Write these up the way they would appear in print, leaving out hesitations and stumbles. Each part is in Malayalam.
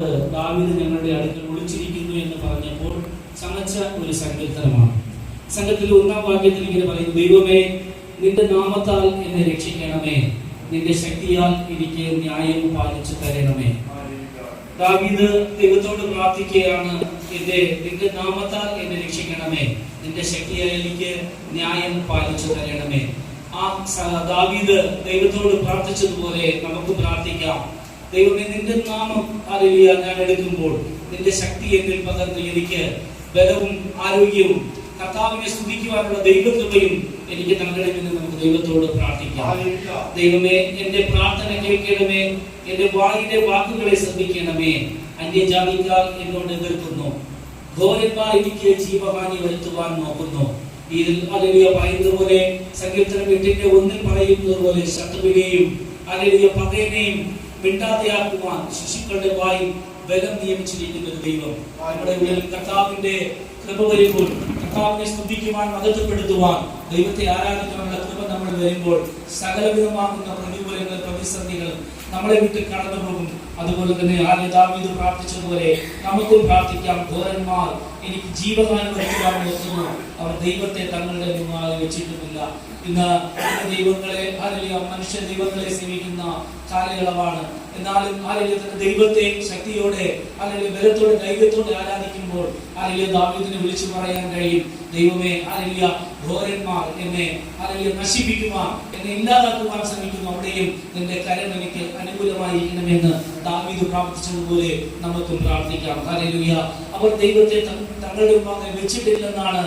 ദാവീദ് ഞങ്ങളുടെ അടുക്കൽ ഒളിച്ചിരിക്കുന്നു എന്ന് പറഞ്ഞപ്പോൾ ചമച്ച ഒരു സങ്കീർത്തനമാണ്. സംഘത്തിൽ 1-ാം വാക്യത്തിൽ ഇങ്ങനെ പറയുന്നു: ദൈവമേ, നിന്റെ നാമത്താൽ എന്നെ രക്ഷിക്കണമേ, നിന്റെ ശക്തിയാൽ എനിക്ക് ന്യായം പാലിച്ചു തരണമേ. ദാവീദ് ദൈവത്തോട് പ്രാർത്ഥിക്കുകയാണ്, നിന്റെ നാമത്താൽ എന്നെ രക്ഷിക്കണമേ, നിന്റെ ശക്തിയാൽ എനിക്ക് ന്യായം പാലിച്ചു തരണമേ. ആ ദാവീദ് ദൈവത്തോട് പ്രാർത്ഥിച്ചതുപോലെ നമുക്ക് പ്രാർത്ഥിക്കാം. ദൈവമേ, നിന്റെ നാമം ഞാൻ എടുക്കുമ്പോൾ നിന്റെ ശക്തി എന്നിൽ പകർന്ന് എനിക്ക് ബലവും ആരോഗ്യവും കർത്താവിനെ സ്തുതിക്കുവാനുള്ള ദൈവകൃപയും എനിക്ക് നൽകണമെന്ന് നമുക്ക് ദൈവത്തോട് പ്രാർത്ഥിക്കാം. ദൈവമേ, എന്റെ പ്രാർത്ഥന കേൾക്കണമേ, എന്റെ വായിലെ വാക്കുകളെ ശ്രദ്ധിക്കണമേ. അന്യജാതിക്കാർ എന്നോട് എതിർക്കുന്നു, ഘോരന്മാർ എനിക്ക് ജീവഹാനി വരുത്തുവാൻ നോക്കുന്നു. ഇതിൽ പറയുന്നത് പോലെ സങ്കീർത്തനം 8:1 പറയുന്നത് പോലെ ശത്രുവിനെയും പകയനെയും മിണ്ടാതെയാക്കുവാൻ ശിശുക്കളുടെ വായിൽ ബലം നിയമിച്ചിരിക്കുന്ന ഒരു ദൈവം നമ്മുടെ ഉള്ളിൽ കർത്താവിന്റെ കൃപ വരുമ്പോൾ കർത്താവിനെ സ്തുതിക്കുവാൻ മഹത്വപ്പെടുത്തുവാൻ ദൈവത്തെ ആരാധിക്കാനുള്ള കൃപ നമ്മൾ വരുമ്പോൾ സകലവിധമാകുന്ന പ്രതികൂലങ്ങൾ പ്രതിസന്ധികൾ നമ്മളെ വിട്ട് കടന്നു പോകും. അതുപോലെ തന്നെ ദാവീദ് പ്രാർത്ഥിച്ചതുപോലെ നമുക്കും പ്രാർത്ഥിക്കാം. ഘോരന്മാർ എനിക്ക് ജീവഹാനി വരുത്തുവാൻ നോക്കുന്നു, അവർ ദൈവത്തെ തങ്ങളുടെ മുമ്പാകെ വെച്ചിട്ടുമില്ല. ഇന്ന് ദൈവങ്ങളെ മനുഷ്യ ദൈവങ്ങളെ സേവിക്കുന്ന കാലയളവാണ്. എന്നാലും തന്റെ ദൈവത്തെ ശക്തിയോടെ ബലത്തോടെ ധൈര്യത്തോടെ ആരാധിക്കുമ്പോൾ ദാവീദിനെ വിളിച്ചു പറയാൻ കഴിയും: ദൈവമേ, ഘോരന്മാർ എന്നെ നശിപ്പിക്കുവാൻ, എന്നെ ഇല്ലാതാക്കുവാൻ ശ്രമിക്കുന്നു, അവിടെയും നിന്റെ കരം എനിക്ക് അനുകൂലമായിരിക്കണമെന്ന് ദാവീദ് പ്രാർത്ഥിച്ചതുപോലെ നമുക്കും പ്രാർത്ഥിക്കാം. ഹല്ലേലൂയ. അവർ ദൈവത്തെ തങ്ങളുടെ മുമ്പാകെ വെച്ചിട്ടില്ലെന്നാണ്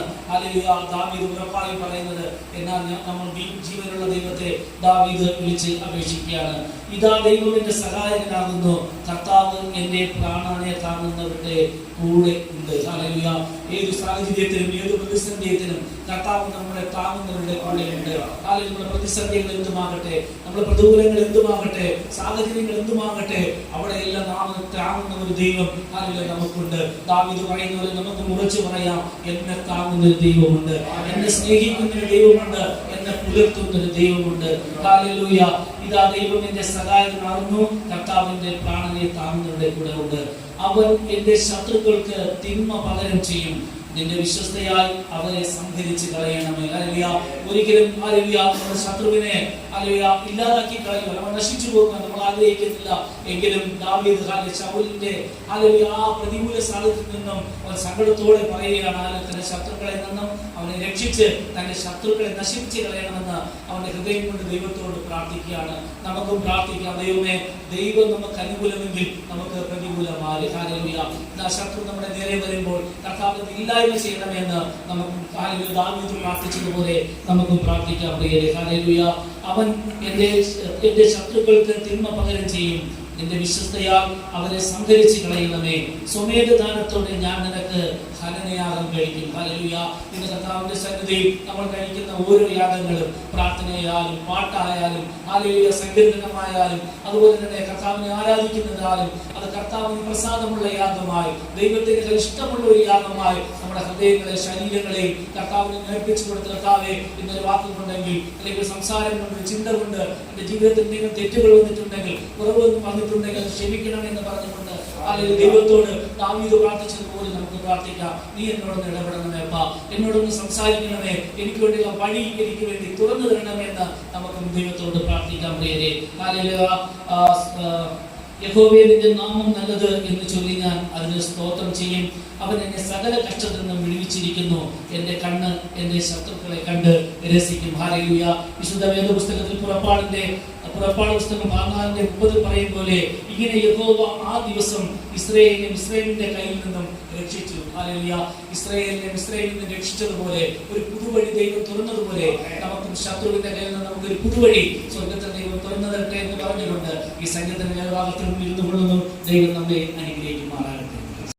ദാവീദ് ഉറപ്പായി പറയുന്നത്. എന്നാൽ നമ്മൾ ജീവനുള്ള ദൈവത്തെ ദാവീദ് വിളിച്ച് അപേക്ഷിക്കുകയാണ്. ഇതാ ദൈവം എന്റെ സഹായകനാകുന്നു, കർത്താവ് എന്റെ പ്രാണനെ താങ്ങുന്നവരുടെ കൂടെ ഉണ്ട്. ഹല്ലേലൂയ. ഏത് സാഹചര്യത്തിലും ഏത് പ്രതിസന്ധിയത്തിലും കർത്താവ് നമ്മളെ താങ്ങുന്നവരുടെ കൂടെ ഉണ്ട്. നമ്മുടെ പ്രതിസന്ധികൾ എന്തുമാകട്ടെ, നമ്മുടെ പ്രതികൂലങ്ങൾ എന്തുമാകട്ടെ, സാഹചര്യങ്ങൾ എന്തുമാകട്ടെ, അവിടെയെല്ലാം നാം താങ്ങുന്ന ഒരു ദൈവം നമുക്കുണ്ട്. ദാവീദ് പറയുന്ന പോലെ നമുക്ക് ഉറച്ചു പറയാം: എന്നെ താങ്ങുന്ന ഒരു ദൈവമുണ്ട്, എന്നെ സ്നേഹിക്കുന്ന ഒരു ദൈവമുണ്ട്, എന്നെ പുലർത്തുന്ന ഒരു ദൈവമുണ്ട്. ഹല്ലേലൂയ. ഇതാ ദൈവം എന്റെ സഹായകനാകുന്നു, കർത്താവിന്റെ പ്രാണനെ താങ്ങുന്നവരുടെ കൂടെ ഉണ്ട്. അവൻ എന്റെ ശത്രുക്കൾക്ക് തിന്മ പകരം ചെയ്യും, നിന്റെ വിശ്വസ്തയായി അവരെ സംഹരിച്ച് കളയണമേ. ഒരിക്കലും നമ്മുടെ ശത്രുവിനെ ഇല്ലാതാക്കി കളയുക, നമ്മൾ നശിച്ചു പോകുക നമ്മൾ ആഗ്രഹിക്കുന്നില്ല. എങ്കിലും ദാവീദ് ശൗലിന്റെ ആ പ്രതികൂല സാഹചര്യത്തിൽ നിന്നും അവൻ സങ്കടത്തോടെ പറയുകയാണ്: തന്റെ ശത്രുക്കളെ നിന്നും അവനെ രക്ഷിച്ച് തന്റെ ശത്രുക്കളെ നശിപ്പിച്ച് കളയണമെന്ന് അവന്റെ ഹൃദയം കൊണ്ട് ദൈവത്തോട് പ്രാർത്ഥിക്കുകയാണ്. നമുക്കും പ്രാർത്ഥിക്കാം: ദൈവമേ, ദൈവം നമുക്ക് അനുകൂലമെങ്കിൽ നമുക്ക് പ്രതികൂലമായി. ശത്രു നമ്മുടെ നേരെ വരുമ്പോൾ കർത്താവിനെ ഇല്ലായ്മ ചെയ്യണമെന്ന് നമുക്ക് ദാവീദ് പ്രാർത്ഥിച്ചതുപോലെ നമുക്കും പ്രാർത്ഥിക്കാം. പ്രിയരേ, ഹല്ലേലൂയ. അവൻ എന്റെ ശത്രുക്കൾക്ക് തിന്മ പകരം ചെയ്യും, നിന്റെ വിശ്വസ്തയാൽ അവരെ സംഹരിച്ച് കളയണമേ. സ്വമേധദാനത്തോടെ ഞാൻ നിനക്ക് ഹനനയാഗം കഴിക്കും. ഹല്ലേലൂയ. ഇന്ന് കർത്താവിന്റെ സന്നിധിയിൽ നമ്മൾ കഴിക്കുന്ന ഓരോ യാഗങ്ങളും, പ്രാർത്ഥനയായാലും പാട്ടായാലും സങ്കീർത്തനമായാലും അതുപോലെ തന്നെ കർത്താവിനെ ആരാധിക്കുന്നതായാലും അത് കർത്താവിന് പ്രസാദമുള്ള യാഗമായി, ദൈവത്തിന് ഇഷ്ടമുള്ള ഒരു യാഗമായി നമ്മുടെ ഹൃദയങ്ങളെ ശരീരങ്ങളെയും കർത്താവിനെ നേർപ്പിച്ചു കൊടുത്ത കർത്താവെ, ഇന്നൊരു വാക്കുകൊണ്ടെങ്കിൽ അല്ലെങ്കിൽ സംസാരം കൊണ്ട് ചിന്ത കൊണ്ട് എന്റെ ജീവിതത്തിൽ എന്തെങ്കിലും തെറ്റുകൾ വന്നിട്ടുണ്ടെങ്കിൽ, കുറവൊന്നും വന്നിട്ടുണ്ടെങ്കിൽ ക്ഷമിക്കണം എന്ന് പറഞ്ഞുകൊണ്ട് ദൈവത്തോട് ദാവീദ് പ്രാർത്ഥിച്ചതുപോലെ നമുക്ക് പ്രാർത്ഥിക്കാം: നീ എന്നോടൊന്ന് ഇടപെടണമേ അപ്പാ, എന്നോടൊന്ന് സംസാരിക്കണമേ, എനിക്ക് വേണ്ടിയുള്ള വഴി എനിക്ക് വേണ്ടി തുറന്നു തരണമെന്ന് നമുക്ക് ദൈവത്തോട് പ്രാർത്ഥിക്കാം. പ്രിയരേ, യഹോവേ, നിന്റെ നാമം നല്ലത് എന്ന് ചൊല്ലി ഞാൻ അതിന് സ്തോത്രം ചെയ്യും. അവൻ എന്നെ സകല കഷ്ടത്തിൽ നിന്നും വിടുവിച്ചിരിക്കുന്നു, എന്റെ കണ്ണ് എന്റെ ശത്രുക്കളെ കണ്ട് രസിക്കും. ഹല്ലേലൂയ. വിശുദ്ധ വേദപുസ്തകത്തിൽ പുറപ്പാട് പുസ്തകം 14:30 പറയും പോലെ ഇങ്ങനെ യഹോവ ആ ദിവസം ഇസ്രായേലിന്റെ കയ്യിൽ നിന്നും രക്ഷിച്ചു. ഹല്ലേലൂയ. ഇസ്രായേലിനെ മിസ്രയീമിൽ നിന്ന് രക്ഷിച്ചതുപോലെ ഒരു പുതുവഴി ദൈവം തുറന്നതുപോലെ നമുക്കും ശത്രുവിന്റെ കയ്യിൽ നിന്ന് നമുക്കൊരു പുതുവഴി സ്വർഗത്തിൽ ദൈവം തുറന്നു തരട്ടെ എന്ന് പറഞ്ഞുകൊണ്ട് ഈ സംഗീതത്തിന്റെ ഭാഗത്തിൽ ഇരുന്നു കൊള്ളുന്നു. ദൈവം നമ്മെ അനുഗ്രഹിക്കട്ടെ.